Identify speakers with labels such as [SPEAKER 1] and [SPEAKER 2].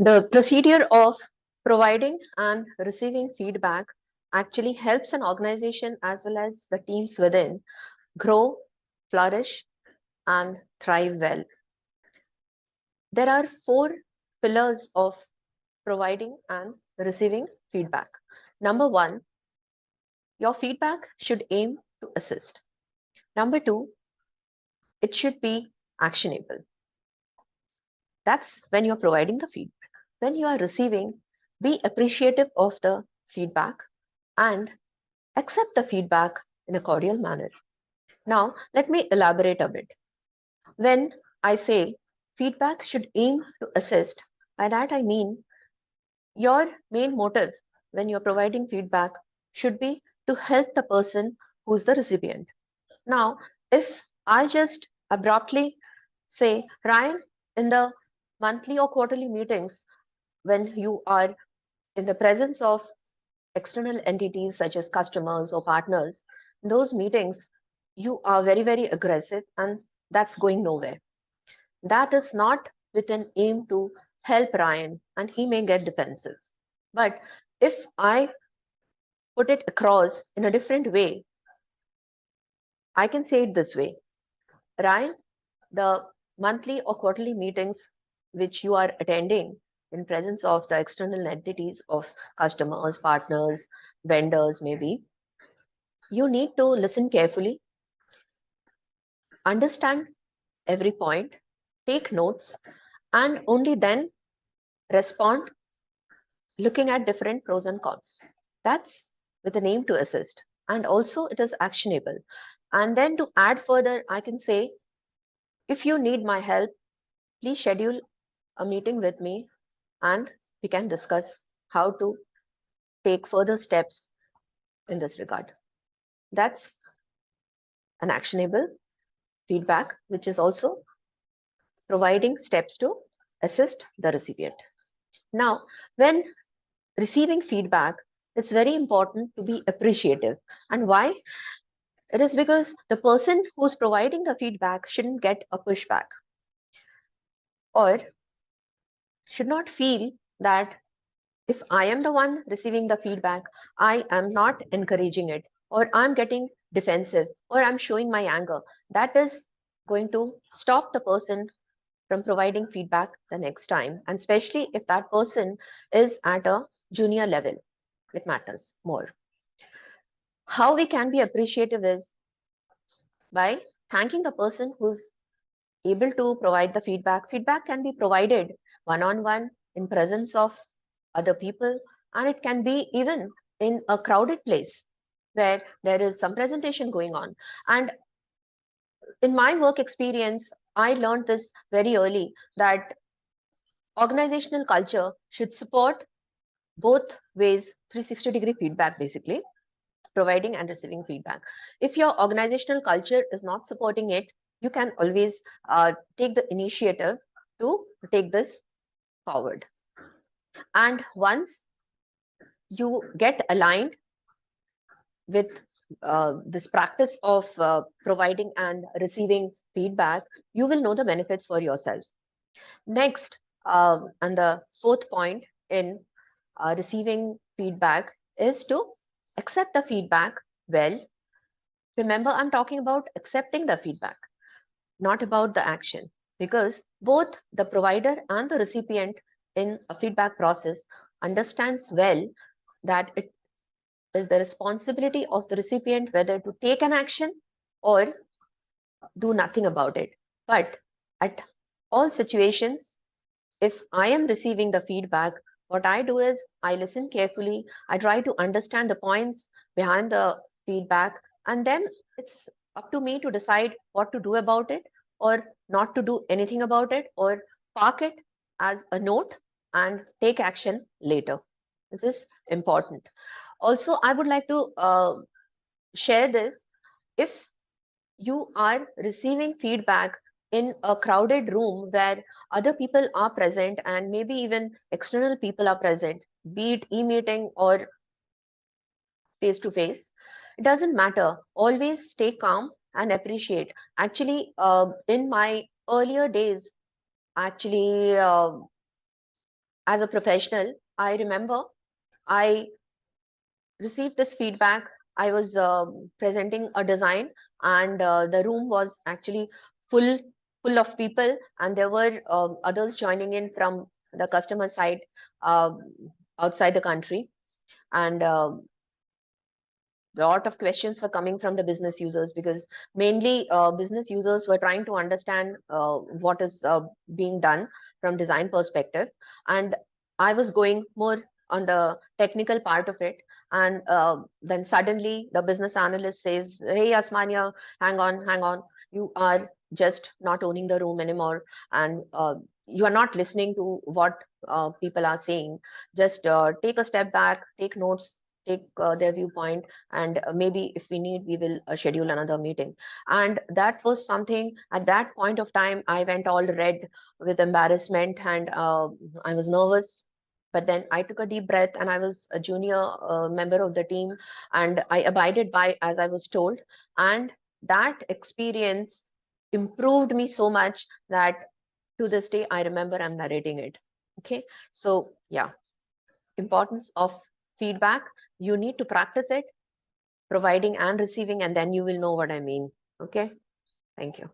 [SPEAKER 1] The procedure of providing and receiving feedback actually helps an organization as well as the teams within grow, flourish, and thrive well. There are four pillars of providing and receiving feedback. Number one, your feedback should aim to assist. Number two, it should be actionable. That's when you're providing the feedback. When you are receiving, be appreciative of the feedback and accept the feedback in a cordial manner. Now, let me elaborate a bit. When I say feedback should aim to assist, by that I mean your main motive when you're providing feedback should be to help the person who's the recipient. Now, if I just abruptly say, Ryan, in the monthly or quarterly meetings, when you are in the presence of external entities such as customers or partners, in those meetings, you are very, very aggressive and that's going nowhere. That is not with an aim to help Ryan and he may get defensive. But if I put it across in a different way, I can say it this way. Ryan, the monthly or quarterly meetings which you are attending in presence of the external entities of customers, partners, vendors, maybe, you need to listen carefully, understand every point, take notes, and only then respond looking at different pros and cons. That's with an aim to assist. And also, it is actionable. And then to add further, I can say if you need my help, please schedule a meeting with me and we can discuss how to take further steps in this regard. That's an actionable feedback, which is also providing steps to assist the recipient. Now, when receiving feedback, it's very important to be appreciative. And why? It is because the person who's providing the feedback shouldn't get a pushback or should not feel that if I am the one receiving the feedback, I am not encouraging it, or I'm getting defensive, or I'm showing my anger. That is going to stop the person from providing feedback the next time. And especially if that person is at a junior level, it matters more. How we can be appreciative is by thanking the person who's able to provide the feedback. Feedback can be provided one on one in presence of other people, and it can be even in a crowded place where there is some presentation going on. And in my work experience, I learned this very early that organizational culture should support both ways, 360-degree feedback basically, providing and receiving feedback. If your organizational culture is not supporting it, you can always take the initiative to take this forward. And once you get aligned with this practice of providing and receiving feedback, you will know the benefits for yourself. Next, and the fourth point in receiving feedback is to accept the feedback well. Remember, I'm talking about accepting the feedback, not about the action, because both the provider and the recipient in a feedback process understands well that it is the responsibility of the recipient whether to take an action or do nothing about it. But at all situations, if I am receiving the feedback, what I do is I listen carefully, I try to understand the points behind the feedback, and then it's up to me to decide what to do about it or not to do anything about it or park it as a note and take action later. This is important. Also, I would like to share this. If you are receiving feedback in a crowded room where other people are present and maybe even external people are present, be it e-meeting or face to face, it doesn't matter. Always stay calm and appreciate. Actually, in my earlier days, actually, as a professional, I remember I received this feedback. I was presenting a design, and the room was actually full full of people, and there were others joining in from the customer side, uh, outside the country, and a lot of questions were coming from the business users, because mainly business users were trying to understand what is being done from design perspective, and I was going more on the technical part of it. And then suddenly the business analyst says, hey Asmania, hang on, you are just not owning the room anymore, and you are not listening to what people are saying. Just take a step back, take notes, take their viewpoint, and maybe if we need, we will schedule another meeting. And that was something, at that point of time I went all red with embarrassment, and I was nervous. But then I took a deep breath, and I was a junior member of the team, and I abided by as I was told. And that experience improved me so much that to this day I remember I'm narrating it. Okay, so yeah, importance of feedback. You need to practice it, providing and receiving, and then you will know what I mean. Okay, thank you.